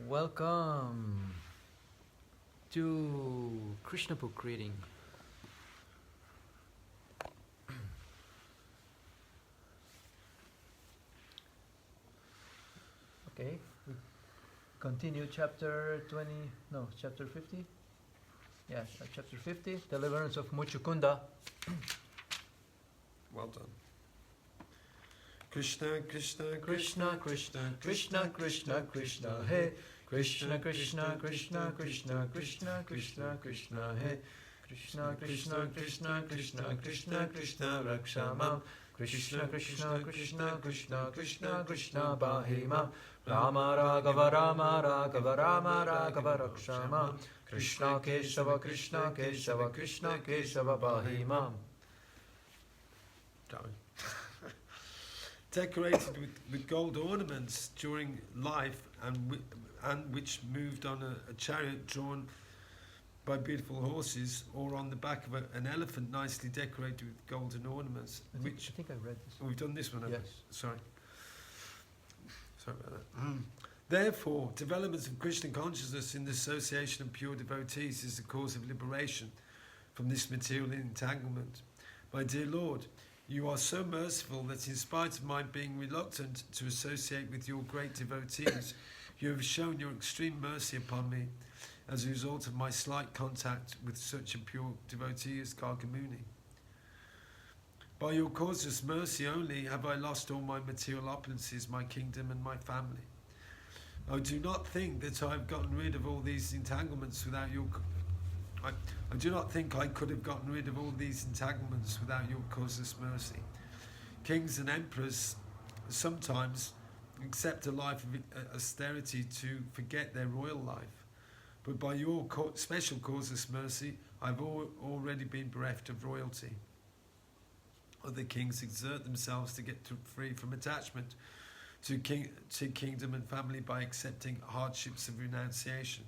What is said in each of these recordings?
Welcome to Krishna book reading. Okay, we continue chapter 50? Yes, chapter 50, Deliverance of Muchukunda. Well done. Krishna, Krishna, Krishna, Krishna, Krishna, Krishna, Krishna, Hey. Krishna, Krishna, Krishna, Krishna, Krishna, Krishna, Krishna, Hey. Krishna, Krishna, Krishna, Krishna, Krishna, Krishna, Rakshamam. Krishna, Krishna, Krishna, Krishna, Krishna, Krishna, Bahimam. Rama, Raghava, Rama, Raghava, Rama, Raghava, Rakshamam. Krishna, Kesava, Krishna, Kesava, Krishna, Kesava, Bahimam. Decorated with gold ornaments during life and which moved on a chariot drawn by beautiful horses or on the back of an elephant nicely decorated with golden ornaments. I think I read this. We've done this one, haven't yes. we? Sorry about that. Therefore, development of Krishna consciousness in the association of pure devotees is the cause of liberation from this material entanglement. My dear Lord, you are so merciful that in spite of my being reluctant to associate with your great devotees, you have shown your extreme mercy upon me. as a result of my slight contact with such a pure devotee as Gargamuni. By your causeless mercy only have I lost all my material opulences, my kingdom and my family. I do not think that I have gotten rid of all these entanglements without your... I do not think I could have gotten rid of all these entanglements without your causeless mercy. Kings and emperors sometimes accept a life of austerity to forget their royal life. But by your special causeless mercy, I've already been bereft of royalty. Other kings exert themselves to get free from attachment to kingdom and family by accepting hardships of renunciation.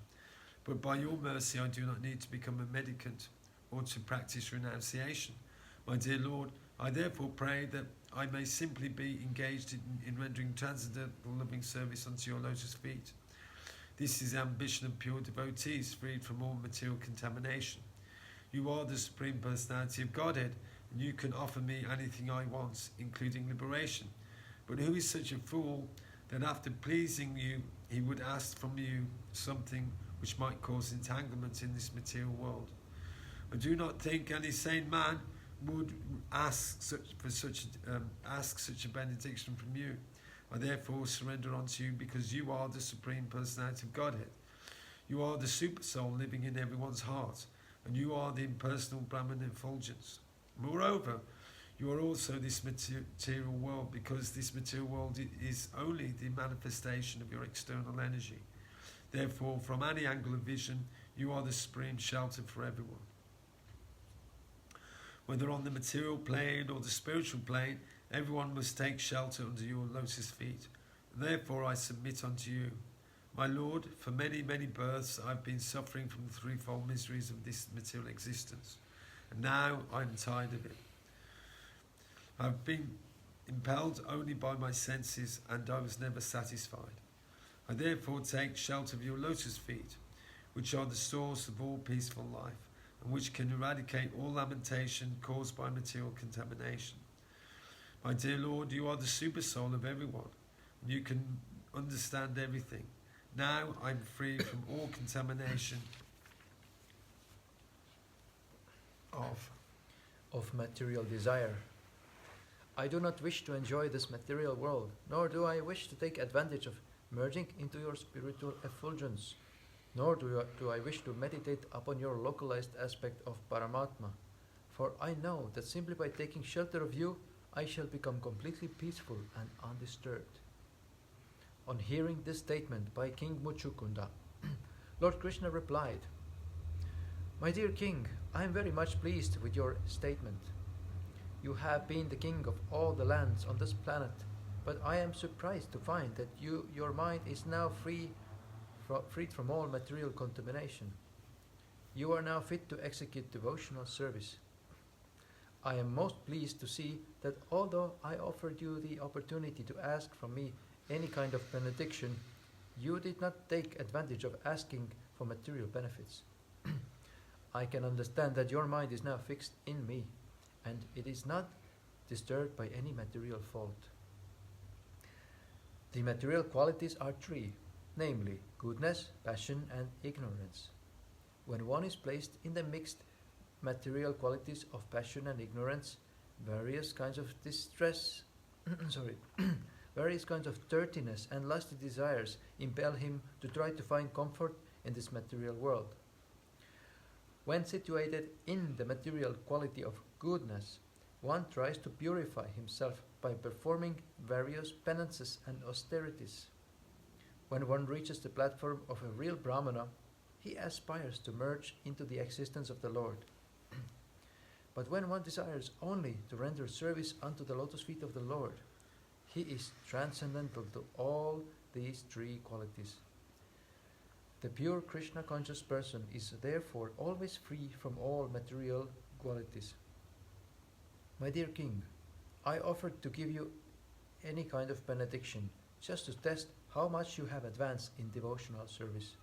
But by your mercy, I do not need to become a mendicant or to practice renunciation. My dear Lord, I therefore pray that I may simply be engaged in rendering transcendental loving service unto your lotus feet. This is the ambition of pure devotees, freed from all material contamination. You are the Supreme Personality of Godhead, and you can offer me anything I want, including liberation. But who is such a fool that after pleasing you, he would ask from you something which might cause entanglement in this material world? I do not think any sane man would ask such a benediction from you. I therefore surrender unto you because you are the Supreme Personality of Godhead. You are the super soul living in everyone's heart, and you are the impersonal Brahman effulgence. Moreover, you are also this material world, because this material world is only the manifestation of your external energy. Therefore, from any angle of vision, you are the supreme shelter for everyone. Whether on the material plane or the spiritual plane, everyone must take shelter under your lotus feet. Therefore I submit unto you. My Lord, for many, many births I have been suffering from the threefold miseries of this material existence, and now I am tired of it. I have been impelled only by my senses, and I was never satisfied. I therefore take shelter of your lotus feet, which are the source of all peaceful life, and which can eradicate all lamentation caused by material contamination. My dear Lord, you are the super soul of everyone, and you can understand everything. Now I am free from all contamination of material desire. I do not wish to enjoy this material world, nor do I wish to take advantage of merging into your spiritual effulgence, nor do I wish to meditate upon your localized aspect of Paramatma, for I know that simply by taking shelter of you, I shall become completely peaceful and undisturbed. On hearing this statement by King Muchukunda, Lord Krishna replied, My dear King, I am very much pleased with your statement. You have been the king of all the lands on this planet, but I am surprised to find that your mind is now freed from all material contamination. You are now fit to execute devotional service. I am most pleased to see that although I offered you the opportunity to ask from me any kind of benediction, you did not take advantage of asking for material benefits. I can understand that your mind is now fixed in me, and it is not disturbed by any material fault. The material qualities are three, namely goodness, passion, and ignorance. When one is placed in the mixed material qualities of passion and ignorance, various kinds of various kinds of dirtiness and lusty desires impel him to try to find comfort in this material world. When situated in the material quality of goodness, one tries to purify himself by performing various penances and austerities. When one reaches the platform of a real Brahmana, he aspires to merge into the existence of the Lord. But when one desires only to render service unto the lotus feet of the Lord, he is transcendental to all these three qualities. The pure Krishna conscious person is therefore always free from all material qualities. My dear King, I offered to give you any kind of benediction just to test how much you have advanced in devotional service.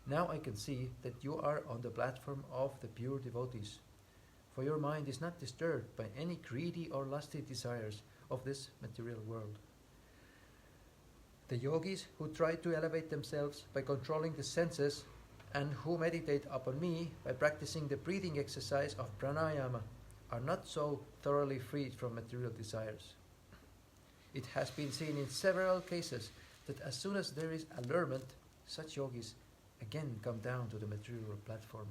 Now I can see that you are on the platform of the pure devotees, for your mind is not disturbed by any greedy or lusty desires of this material world. The yogis who try to elevate themselves by controlling the senses and who meditate upon me by practicing the breathing exercise of pranayama are not so thoroughly freed from material desires. It has been seen in several cases that as soon as there is allurement, such yogis again come down to the material platform.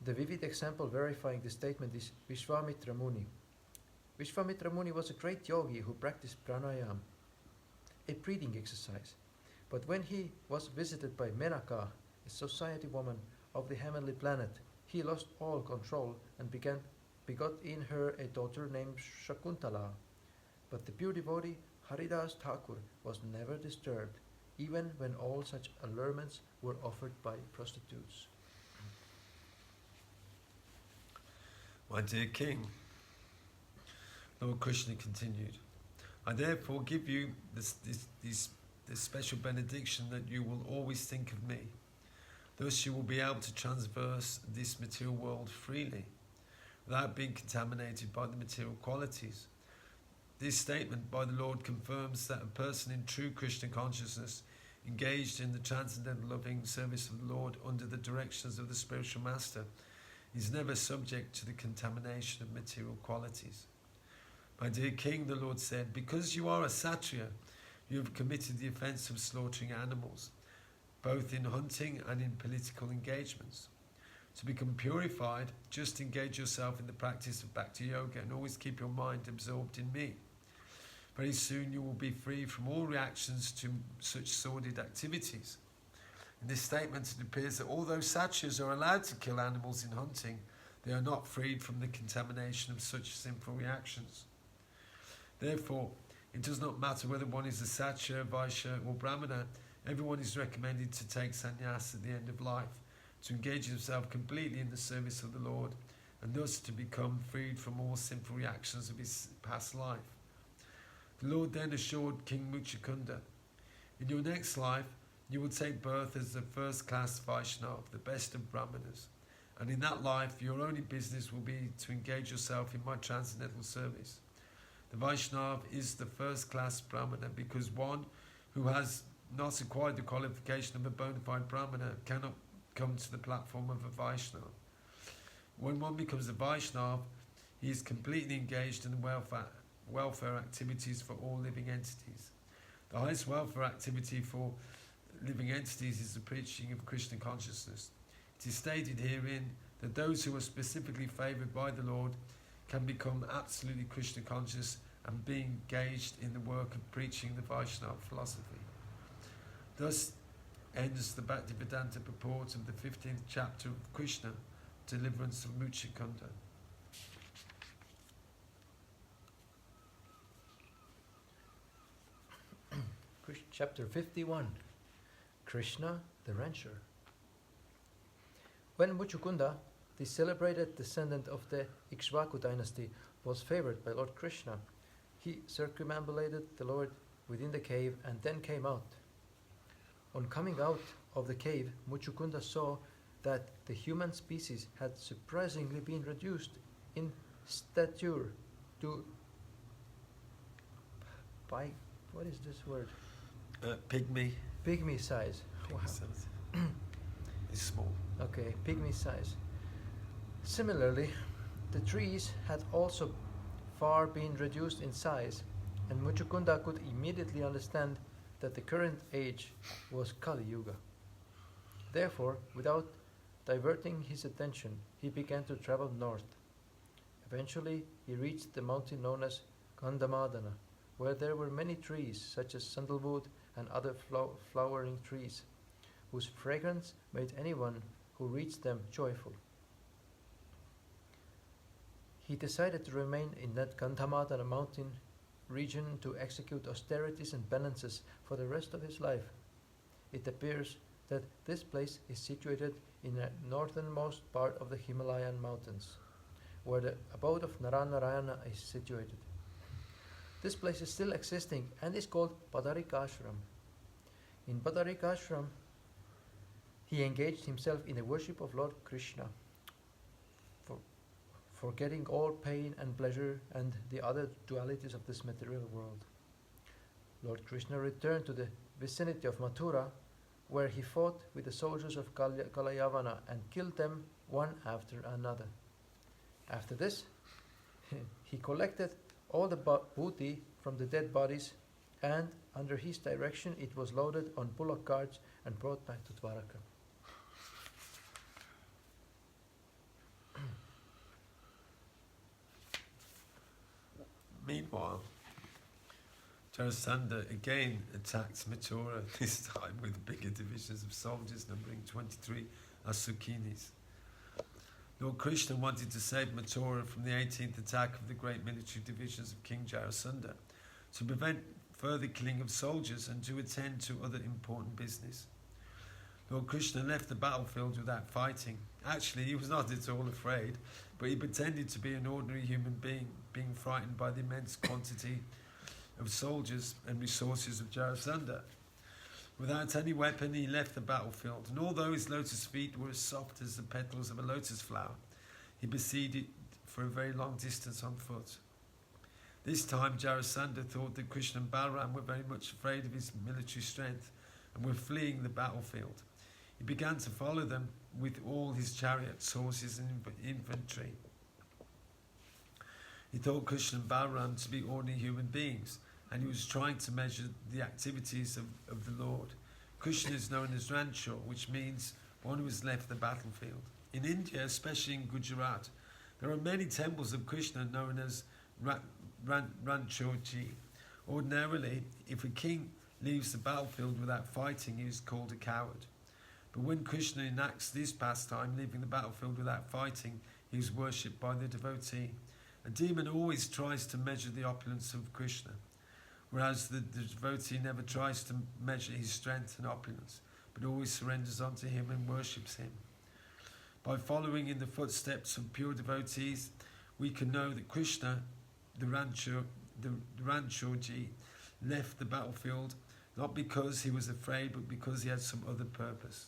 The vivid example verifying this statement is Vishwamitra Muni. Vishwamitra Muni was a great yogi who practiced pranayama, a breathing exercise. But when he was visited by Menaka, a society woman of the heavenly planet, he lost all control and begot in her a daughter named Shakuntala. But the pure devotee Haridas Thakur was never disturbed, even when all such allurements were offered by prostitutes. My dear King, Lord Krishna continued, I therefore give you this special benediction that you will always think of me. Thus you will be able to traverse this material world freely, without being contaminated by the material qualities. This statement by the Lord confirms that a person in true Krishna consciousness, engaged in the transcendental loving service of the Lord under the directions of the spiritual master, is never subject to the contamination of material qualities. My dear King, the Lord said, because you are a Kshatriya, you have committed the offence of slaughtering animals, both in hunting and in political engagements. To become purified, just engage yourself in the practice of Bhakti Yoga and always keep your mind absorbed in me. Very soon you will be free from all reactions to such sordid activities. In this statement it appears that although Kshatriyas are allowed to kill animals in hunting, they are not freed from the contamination of such sinful reactions. Therefore, it does not matter whether one is a Kshatriya, Vaishya or Brahmana, everyone is recommended to take sannyas at the end of life, to engage himself completely in the service of the Lord, and thus to become freed from all sinful reactions of his past life. The Lord then assured King Muchukunda, in your next life, you will take birth as the first-class Vaishnava, the best of Brahmanas, and in that life your only business will be to engage yourself in my transcendental service. The Vaishnava is the first-class Brahmana because one who has not acquired the qualification of a bona fide Brahmana cannot come to the platform of a Vaishnava. When one becomes a Vaishnava, he is completely engaged in the welfare activities for all living entities. The highest welfare activity for living entities is the preaching of Krishna consciousness. It is stated herein that those who are specifically favoured by the Lord can become absolutely Krishna conscious and be engaged in the work of preaching the Vaishnava philosophy. Thus ends the Bhaktivedanta purport of the 15th chapter of Krishna, Deliverance of Muchukunda. Chapter 51. Krishna the Rancher. When Muchukunda, the celebrated descendant of the Ikshvaku dynasty, was favoured by Lord Krishna, he circumambulated the Lord within the cave and then came out. On coming out of the cave, Muchukunda saw that the human species had surprisingly been reduced in stature to what is this word? Pygmy. Pygmy size. Wow. It's small. Okay, pygmy size. Similarly, the trees had also far been reduced in size, and Muchukunda could immediately understand that the current age was Kali Yuga. Therefore, without diverting his attention, he began to travel north. Eventually, he reached the mountain known as Gandhamadana, where there were many trees such as sandalwood and other flowering trees, whose fragrance made anyone who reached them joyful. He decided to remain in that Gandhamadana mountain region to execute austerities and penances for the rest of his life. It appears that this place is situated in the northernmost part of the Himalayan mountains, where the abode of Narayana is situated. This place is still existing and is called Padarikashram. In Padarikashram, he engaged himself in the worship of Lord Krishna, forgetting all pain and pleasure and the other dualities of this material world. Lord Krishna returned to the vicinity of Mathura, where he fought with the soldiers of Kalayavana and killed them one after another. After this, he collected all the booty from the dead bodies, and under his direction it was loaded on bullock carts and brought back to Dwaraka. Meanwhile, Jarasandha again attacked Mathura, this time with bigger divisions of soldiers numbering 23 Asukinis. Lord Krishna wanted to save Mathura from the 18th attack of the great military divisions of King Jarasandha, to prevent further killing of soldiers and to attend to other important business. Lord Krishna left the battlefield without fighting. Actually, he was not at all afraid, but he pretended to be an ordinary human being, being frightened by the immense quantity of soldiers and resources of Jarasandha. Without any weapon, he left the battlefield, and although his lotus feet were as soft as the petals of a lotus flower, he proceeded for a very long distance on foot. This time, Jarasandha thought that Krishna and Balaram were very much afraid of his military strength and were fleeing the battlefield. He began to follow them with all his chariots, horses and infantry. He thought Krishna and Balaram to be ordinary human beings, and he was trying to measure the activities of the Lord. Krishna is known as Ranchor, which means one who has left the battlefield. In India, especially in Gujarat, there are many temples of Krishna known as Ranchorji. Ordinarily, if a king leaves the battlefield without fighting, he is called a coward. But when Krishna enacts this pastime, leaving the battlefield without fighting, he is worshipped by the devotee. A demon always tries to measure the opulence of Krishna, whereas the devotee never tries to measure his strength and opulence, but always surrenders unto him and worships him. By following in the footsteps of pure devotees, we can know that Krishna, the Ranchorji, left the battlefield not because he was afraid, but because he had some other purpose.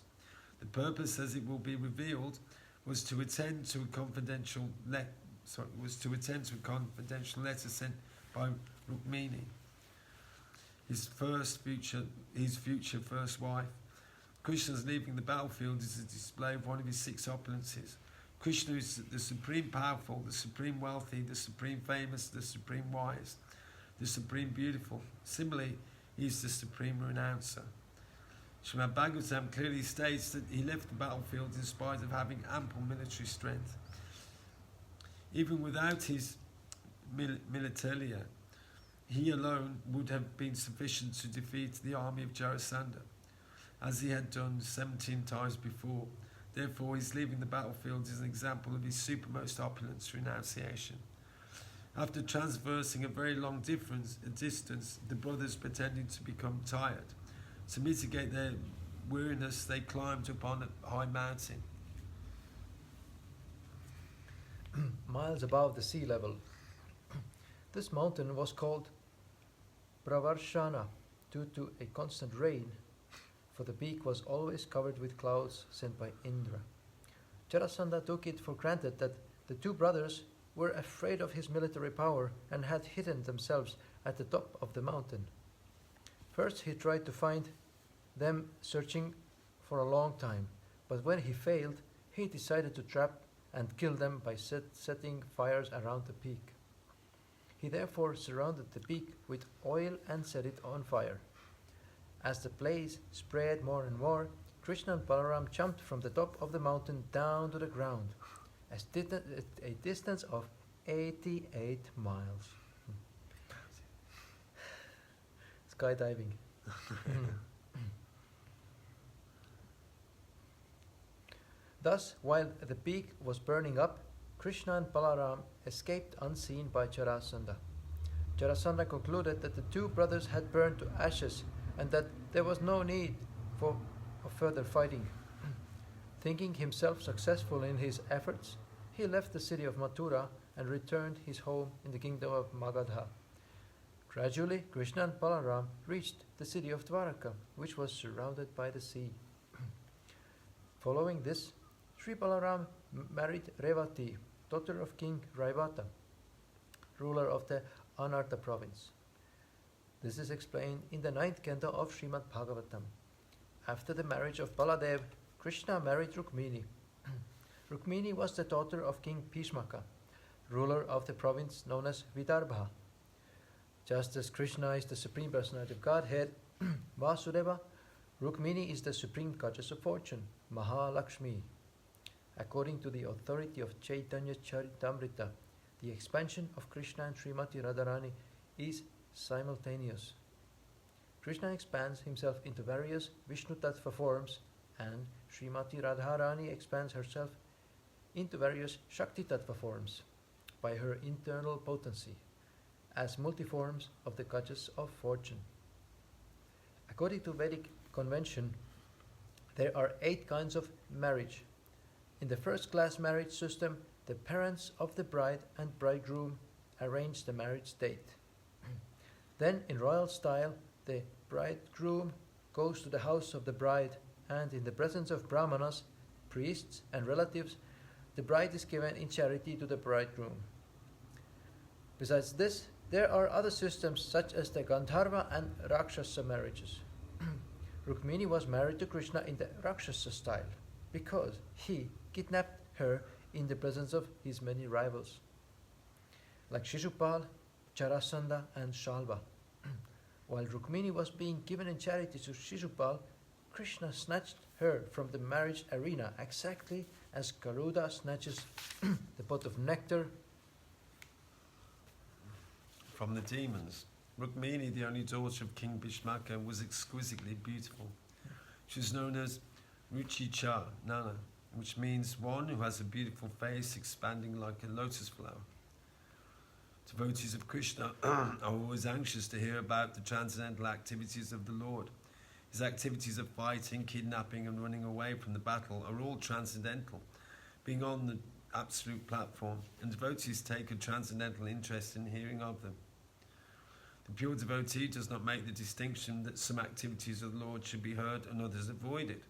The purpose, as it will be revealed, was to attend to a confidential letter sent by Rukmini, his future first wife. Krishna's leaving the battlefield is a display of one of his 6 opulences. Krishna is the supreme powerful, the supreme wealthy, the supreme famous, the supreme wise, the supreme beautiful. Similarly, he is the supreme renouncer. Srimad Bhagavatam clearly states that he left the battlefield in spite of having ample military strength. Even without his militaria, he alone would have been sufficient to defeat the army of Jarasandha, as he had done 17 times before. Therefore, his leaving the battlefield is an example of his supermost opulence renunciation. After traversing a very long distance, the brothers pretended to become tired. To mitigate their weariness, they climbed upon a high mountain. Miles above the sea level. This mountain was called Pravarshana due to a constant rain, for the peak was always covered with clouds sent by Indra. Jarasandha took it for granted that the 2 brothers were afraid of his military power and had hidden themselves at the top of the mountain. First he tried to find them, searching for a long time, but when he failed, he decided to trap and kill them by setting fires around the peak. He therefore surrounded the peak with oil and set it on fire. As the blaze spread more and more, Krishna and Balaram jumped from the top of the mountain down to the ground, a distance of 88 miles. Skydiving. Thus, while the peak was burning up, Krishna and Balaram escaped unseen by Jarasandha. Jarasandha concluded that the 2 brothers had burned to ashes and that there was no need of further fighting. Thinking himself successful in his efforts, he left the city of Mathura and returned his home in the kingdom of Magadha. Gradually, Krishna and Balaram reached the city of Dwaraka, which was surrounded by the sea. Following this, Sri Balaram married Revati, daughter of King Raivata, ruler of the Anarta province. This is explained in the 9th canto of Srimad Bhagavatam. After the marriage of Baladev, Krishna married Rukmini. Rukmini was the daughter of King Bhishmaka, ruler of the province known as Vidarbha. Just as Krishna is the Supreme Personality of Godhead, Vasudeva, Rukmini is the Supreme Goddess of Fortune, Mahalakshmi. According to the authority of Chaitanya Charitamrita, the expansion of Krishna and Srimati Radharani is simultaneous. Krishna expands himself into various Vishnu Tattva forms, and Srimati Radharani expands herself into various Shakti Tattva forms by her internal potency, as multiforms of the goddess of fortune. According to Vedic convention, there are 8 kinds of marriage. In the first-class marriage system, the parents of the bride and bridegroom arrange the marriage date. Then, in royal style, the bridegroom goes to the house of the bride, and in the presence of brahmanas, priests, and relatives, the bride is given in charity to the bridegroom. Besides this, there are other systems such as the Gandharva and Rakshasa marriages. Rukmini was married to Krishna in the Rakshasa style because he kidnapped her in the presence of his many rivals, like Shishupal, Jarasandha, and Shalva. While Rukmini was being given in charity to Shishupal, Krishna snatched her from the marriage arena exactly as Garuda snatches the pot of nectar from the demons. Rukmini, the only daughter of King Bhishmaka, was exquisitely beautiful. She was known as Ruchicha Nana, which means one who has a beautiful face expanding like a lotus flower. Devotees of Krishna are always anxious to hear about the transcendental activities of the Lord. His activities of fighting, kidnapping, and running away from the battle are all transcendental, being on the absolute platform, and devotees take a transcendental interest in hearing of them. The pure devotee does not make the distinction that some activities of the Lord should be heard and others avoided.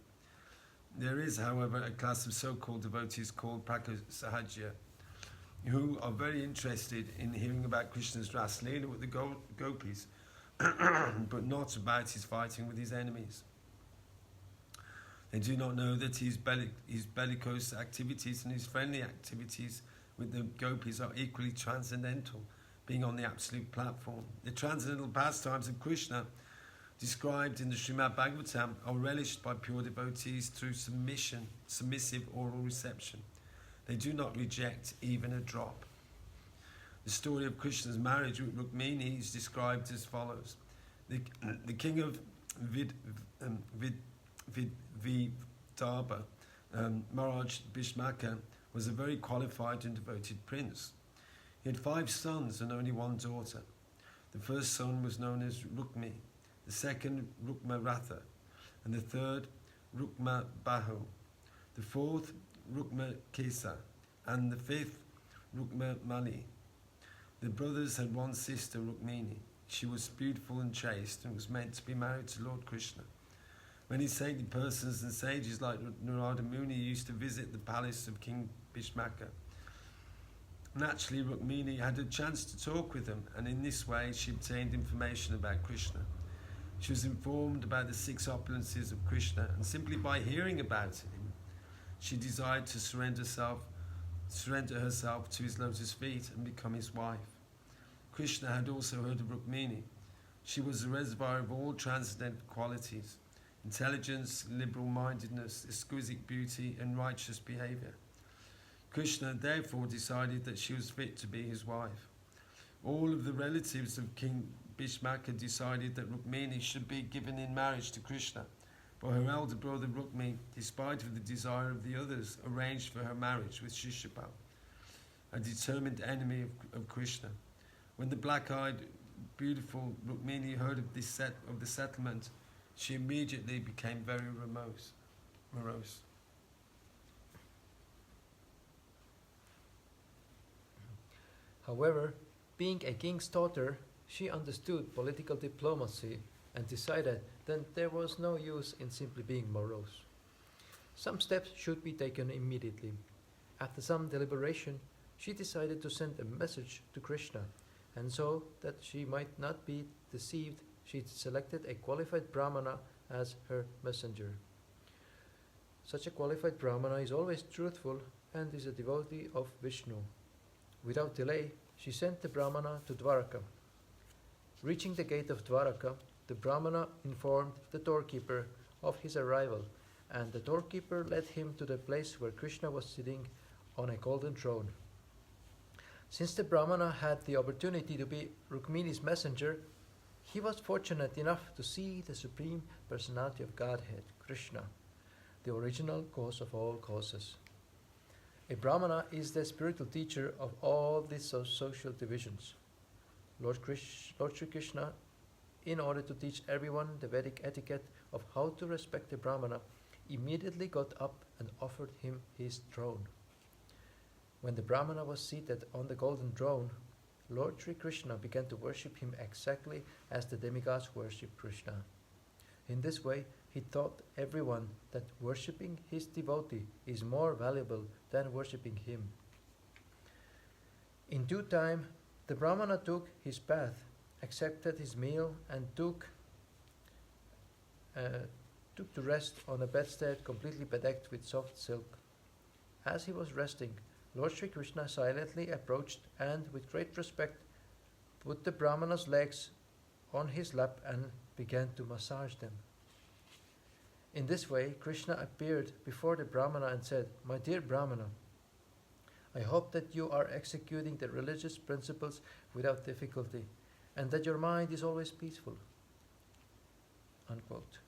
There is, however, a class of so-called devotees called Prakasahajya, who are very interested in hearing about Krishna's Raslila with the gopis, but not about his fighting with his enemies. They do not know that his bellicose activities and his friendly activities with the gopis are equally transcendental, being on the absolute platform. The transcendental pastimes of Krishna, described in the Srimad Bhagavatam, are relished by pure devotees through submissive oral reception. They do not reject even a drop. The story of Krishna's marriage with Rukmini is described as follows. The king of Vidarbha, Maharaj Bhishmaka, was a very qualified and devoted prince. He had 5 sons and only 1 daughter. The first son was known as Rukmi, the second Rukma Ratha, and the third Rukma Bahu, the fourth Rukma Kesa, and the 5th Rukma Mali. The brothers had 1 sister, Rukmini. She was beautiful and chaste and was meant to be married to Lord Krishna. Many saintly persons and sages like Narada Muni used to visit the palace of King Bhishmaka. Naturally, Rukmini had a chance to talk with them, and in this way she obtained information about Krishna. She was informed about the 6 opulences of Krishna, and simply by hearing about him, she desired to surrender herself to his lotus feet and become his wife. Krishna had also heard of Rukmini. She was the reservoir of all transcendental qualities: intelligence, liberal-mindedness, exquisite beauty, and righteous behavior. Krishna therefore decided that she was fit to be his wife. All of the relatives of King Bhishmaka decided that Rukmini should be given in marriage to Krishna, but her elder brother Rukmi, despite of the desire of the others, arranged for her marriage with Shishupal, a determined enemy of Krishna. When the black-eyed, beautiful Rukmini heard of the settlement, she immediately became very morose. However, being a king's daughter, she understood political diplomacy and decided that there was no use in simply being morose. Some steps should be taken immediately. After some deliberation, she decided to send a message to Krishna, and so that she might not be deceived, she selected a qualified brahmana as her messenger. Such a qualified Brahmana is always truthful and is a devotee of Vishnu. Without delay, she sent the Brahmana to Dwaraka. Reaching the gate of Dwaraka, the Brahmana informed the doorkeeper of his arrival, and the doorkeeper led him to the place where Krishna was sitting on a golden throne. Since the Brahmana had the opportunity to be Rukmini's messenger, he was fortunate enough to see the Supreme Personality of Godhead, Krishna, the original cause of all causes. A Brahmana is the spiritual teacher of all these social divisions. Lord Sri Krishna, in order to teach everyone the Vedic etiquette of how to respect a Brahmana, immediately got up and offered him his throne. When the Brahmana was seated on the golden throne, Lord Sri Krishna began to worship him exactly as the demigods worship Krishna. In this way, he taught everyone that worshipping his devotee is more valuable than worshipping him. In due time, the Brahmana took his bath, accepted his meal, and took to rest on a bedstead completely bedecked with soft silk. As he was resting, Lord Sri Krishna silently approached and, with great respect, put the Brahmana's legs on his lap and began to massage them. In this way, Krishna appeared before the Brahmana and said, "My dear Brahmana, I hope that you are executing the religious principles without difficulty and that your mind is always peaceful." Unquote.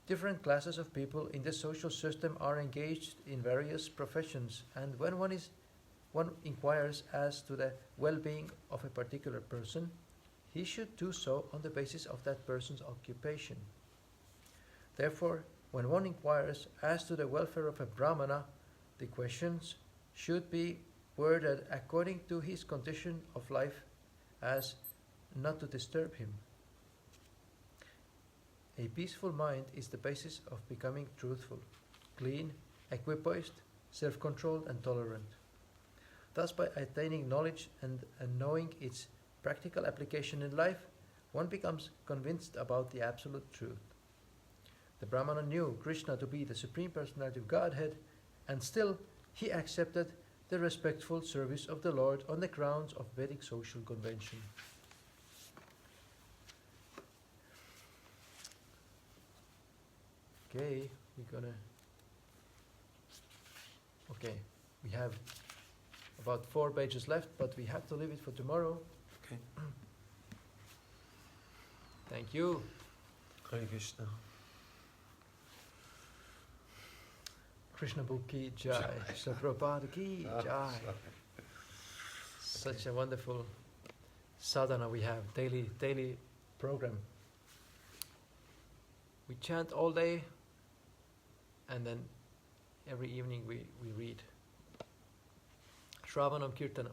Different classes of people in the social system are engaged in various professions, and when one inquires as to the well-being of a particular person, he should do so on the basis of that person's occupation. Therefore, when one inquires as to the welfare of a Brahmana, the questions should be worded according to his condition of life as not to disturb him. A peaceful mind is the basis of becoming truthful, clean, equipoised, self-controlled and tolerant. Thus, by attaining knowledge and knowing its practical application in life, one becomes convinced about the absolute truth. The Brahmana knew Krishna to be the Supreme Personality of Godhead, and still he accepted the respectful service of the Lord on the grounds of Vedic social convention. Okay, we have about 4 pages left, but we have to leave it for tomorrow. Okay. Thank you. Hare Krishna. Krishna Book ki jai, Srila Prabhupada ki jai. Such a wonderful sadhana we have, daily program. We chant all day, and then every evening we read. Shravanam Kirtanam,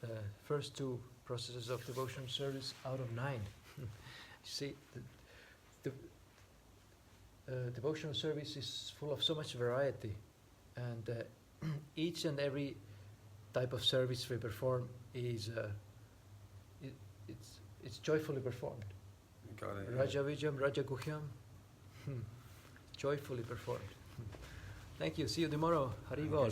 the first 2 processes of devotional service out of 9. You see, the devotional service is full of so much variety, and each and every type of service we perform is it's joyfully performed. Got it. Raja Vijam, Raja Guhyam, joyfully performed. Thank you. See you tomorrow. Hari Bol.